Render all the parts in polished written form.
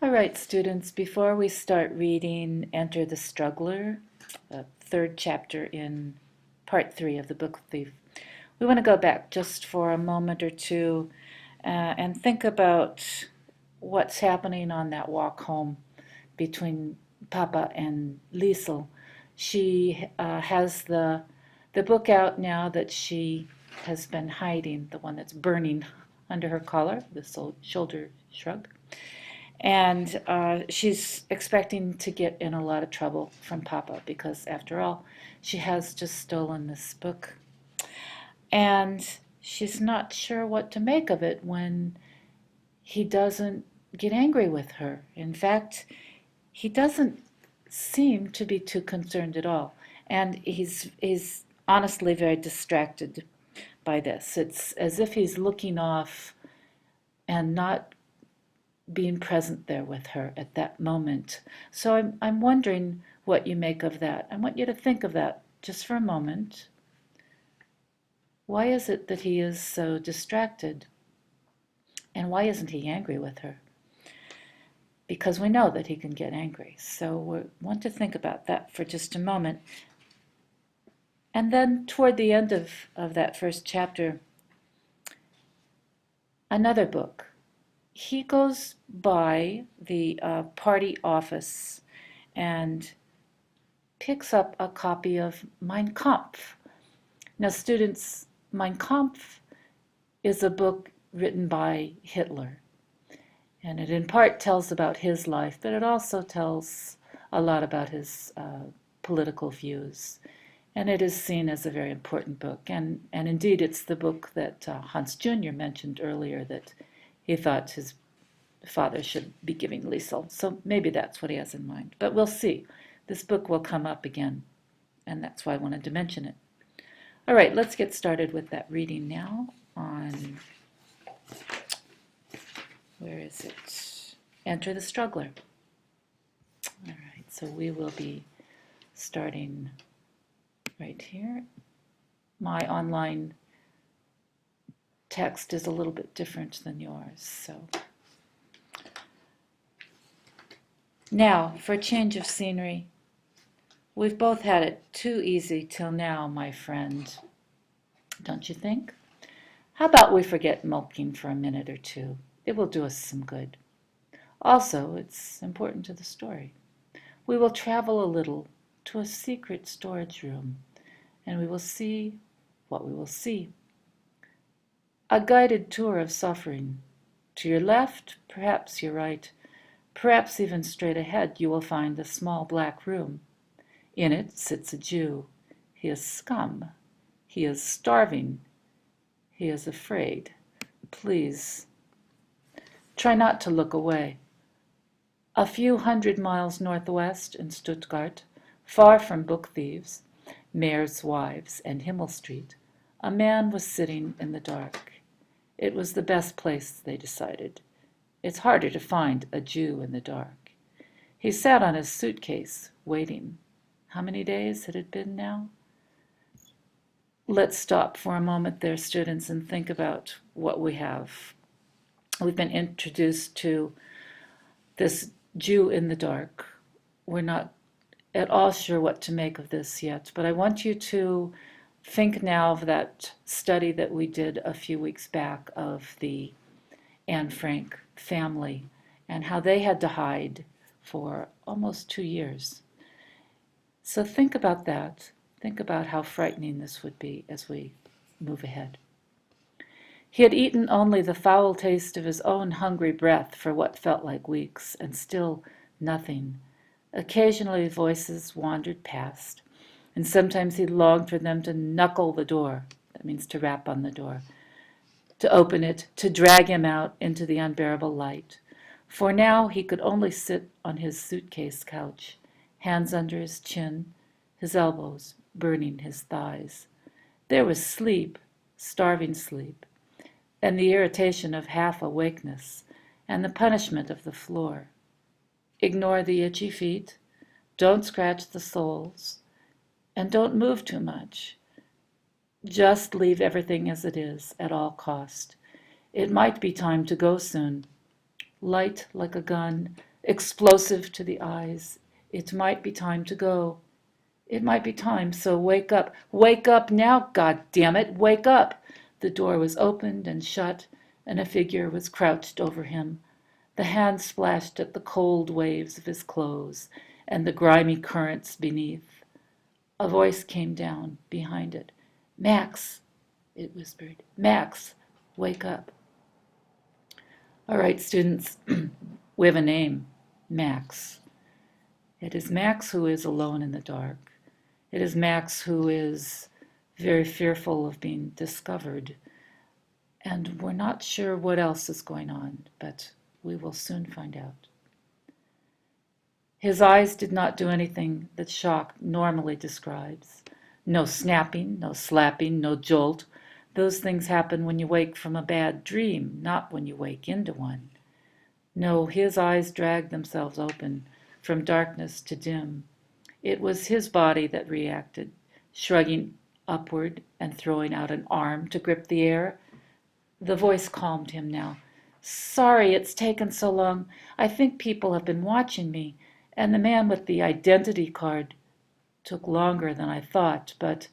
All right, students, before we start reading Enter the Struggler, the third chapter in part 3 of the Book Thief, we want to go back just for a moment or two and think about what's happening on that walk home between Papa and Liesel. She has the book out now that she has been hiding, the one that's burning under her collar, the shoulder shrug. And she's expecting to get in a lot of trouble from Papa because, after all, she has just stolen this book. And she's not sure what to make of it when he doesn't get angry with her. In fact, he doesn't seem to be too concerned at all. And he's honestly very distracted by this. It's as if he's looking off and not being present there with her at that moment. So I'm wondering what you make of that. I want you to think of that just for a moment. Why is it that he is so distracted? And why isn't he angry with her? Because we know that he can get angry. So we want to think about that for just a moment. And then toward the end of that first chapter, another book. He goes by the party office and picks up a copy of Mein Kampf. Now, students, Mein Kampf is a book written by Hitler. And it in part tells about his life, but it also tells a lot about his political views. And it is seen as a very important book. And indeed, it's the book that Hans Jr. mentioned earlier that he thought his father should be giving Liesel. So maybe that's what he has in mind. But we'll see. This book will come up again, and that's why I wanted to mention it. All right, let's get started with that reading now on, where is it? Enter the Struggler. All right, so we will be starting right here. My online text is a little bit different than yours, so. Now, for a change of scenery, we've both had it too easy till now, my friend. Don't you think? How about we forget milking for a minute or two? It will do us some good. Also, it's important to the story. We will travel a little to a secret storage room, and we will see what we will see. A guided tour of suffering. To your left, perhaps your right, perhaps even straight ahead, you will find a small black room. In it sits a Jew. He is scum. He is starving. He is afraid. Please, try not to look away. A few 100 miles northwest in Stuttgart, far from book thieves, mayor's wives, and Himmel Street, a man was sitting in the dark. It was the best place, they decided. It's harder to find a Jew in the dark. He sat on his suitcase, waiting. How many days had it been now? Let's stop for a moment there, students, and think about what we have. We've been introduced to this Jew in the dark. We're not at all sure what to make of this yet, but I want you to think now of that study that we did a few weeks back of the Anne Frank family and how they had to hide for almost 2 years. So think about that. Think about how frightening this would be as we move ahead. He had eaten only the foul taste of his own hungry breath for what felt like weeks, and still nothing. Occasionally voices wandered past, and sometimes he longed for them to knuckle the door. That means to rap on the door. To open it, to drag him out into the unbearable light. For now he could only sit on his suitcase couch, hands under his chin, his elbows burning his thighs. There was sleep, starving sleep, and the irritation of half-awakeness, and the punishment of the floor. Ignore the itchy feet, don't scratch the soles, and don't move too much. Just leave everything as it is, at all cost. It might be time to go soon. Light like a gun, explosive to the eyes. It might be time to go. It might be time, so wake up. Wake up now, God damn it, wake up! The door was opened and shut, and a figure was crouched over him. The hand splashed at the cold waves of his clothes and the grimy currents beneath. A voice came down behind it. Max, it whispered. Max, wake up. All right, students, we have a name, Max. It is Max who is alone in the dark. It is Max who is very fearful of being discovered. And we're not sure what else is going on, but we will soon find out. His eyes did not do anything that shock normally describes. No snapping, no slapping, no jolt. Those things happen when you wake from a bad dream, not when you wake into one. No, his eyes dragged themselves open from darkness to dim. It was his body that reacted, shrugging upward and throwing out an arm to grip the air. The voice calmed him now. Sorry it's taken so long. I think people have been watching me, and the man with the identity card took longer than I thought, but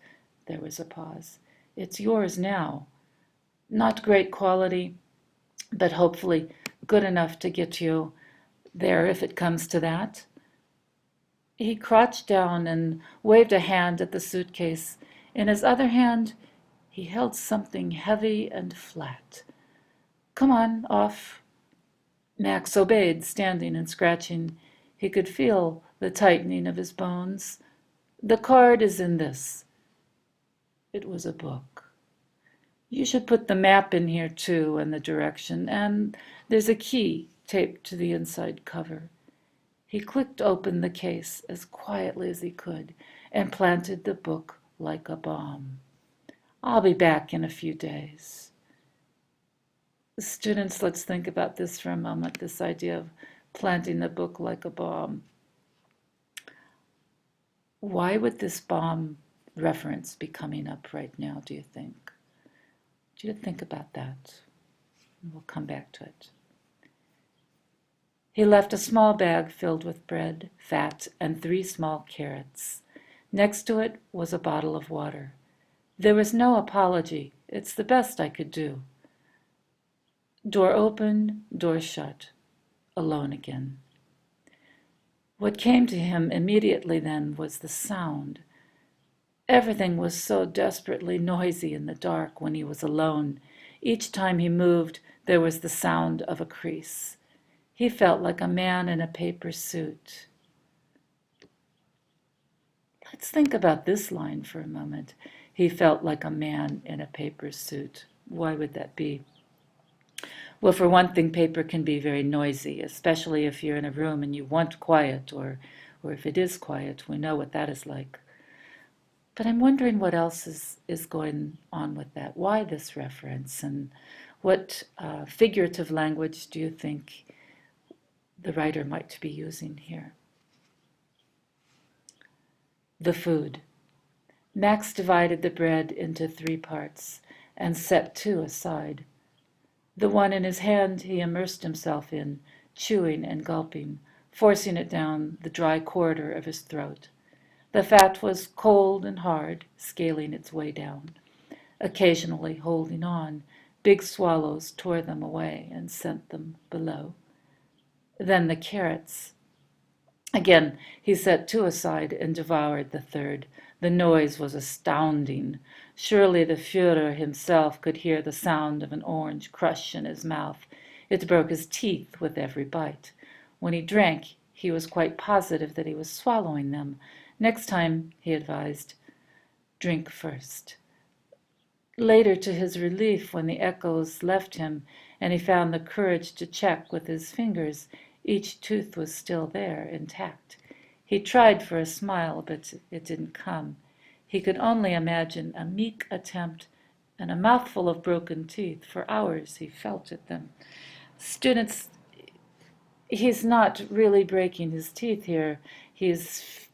there was a pause. It's yours now. Not great quality, but hopefully good enough to get you there if it comes to that. He crouched down and waved a hand at the suitcase. In his other hand, he held something heavy and flat. Come on, off. Max obeyed, standing and scratching. He could feel the tightening of his bones. The card is in this. It was a book. You should put the map in here too, and the direction, and there's a key taped to the inside cover. He clicked open the case as quietly as he could and planted the book like a bomb. I'll be back in a few days. Students, let's think about this for a moment, this idea of planting the book like a bomb. Why would this bomb reference be coming up right now, do you think? Do you think about that? We'll come back to it. He left a small bag filled with bread, fat, and 3 small carrots. Next to it was a bottle of water. There was no apology. It's the best I could do. Door open, door shut. Alone again. What came to him immediately then was the sound. Everything was so desperately noisy in the dark when he was alone. Each time he moved, there was the sound of a crease. He felt like a man in a paper suit. Let's think about this line for a moment. He felt like a man in a paper suit. Why would that be? Well, for one thing, paper can be very noisy, especially if you're in a room and you want quiet, or if it is quiet, we know what that is like. But I'm wondering what else is going on with that. Why this reference, and what figurative language do you think the writer might be using here? The food. Max divided the bread into 3 parts and set 2 aside. The one in his hand he immersed himself in, chewing and gulping, forcing it down the dry corridor of his throat. The fat was cold and hard, scaling its way down. Occasionally holding on, big swallows tore them away and sent them below. Then the carrots. Again, he set 2 aside and devoured the 3rd. The noise was astounding. Surely the Führer himself could hear the sound of an orange crush in his mouth. It broke his teeth with every bite. When he drank, he was quite positive that he was swallowing them. Next time, he advised, drink first. Later, to his relief, when the echoes left him and he found the courage to check with his fingers, each tooth was still there, intact. He tried for a smile, but it didn't come. He could only imagine a meek attempt and a mouthful of broken teeth. For hours he felt at them. Students, he's not really breaking his teeth here. He's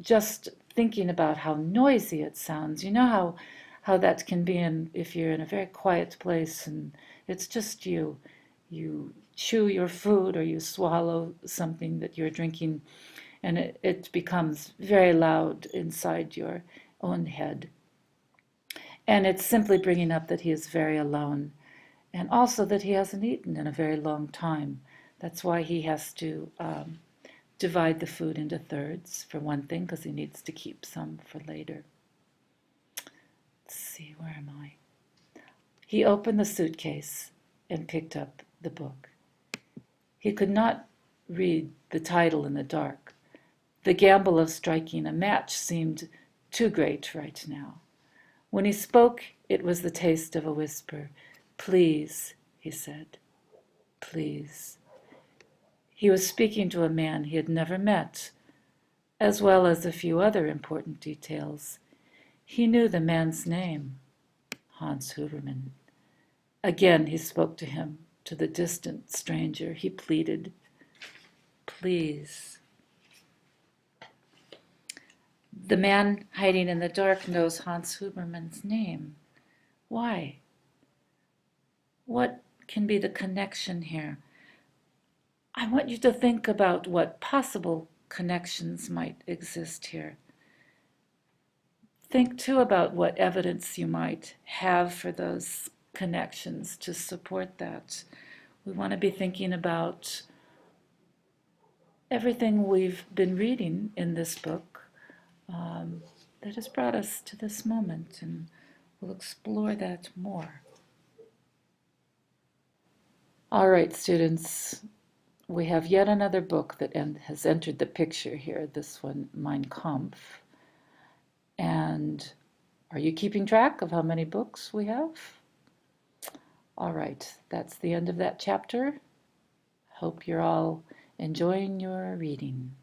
just thinking about how noisy it sounds. You know how that can be if you're in a very quiet place and it's just you chew your food or you swallow something that you're drinking, and it becomes very loud inside your own head. And it's simply bringing up that he is very alone, and also that he hasn't eaten in a very long time. That's why he has to divide the food into thirds, for one thing, because he needs to keep some for later. Let's see, where am I? He opened the suitcase and picked up the book. He could not read the title in the dark. The gamble of striking a match seemed too great right now. When he spoke, it was the taste of a whisper. "Please," he said, "please." He was speaking to a man he had never met, as well as a few other important details. He knew the man's name, Hans Huberman. Again he spoke to him, to the distant stranger. He pleaded, "Please." The man hiding in the dark knows Hans Huberman's name. Why? What can be the connection here? I want you to think about what possible connections might exist here. Think too about what evidence you might have for those connections to support that. We want to be thinking about everything we've been reading in this book that has brought us to this moment, and we'll explore that more. All right, students, we have yet another book that has entered the picture here, this one, Mein Kampf. And are you keeping track of how many books we have? All right, that's the end of that chapter. Hope you're all enjoying your reading.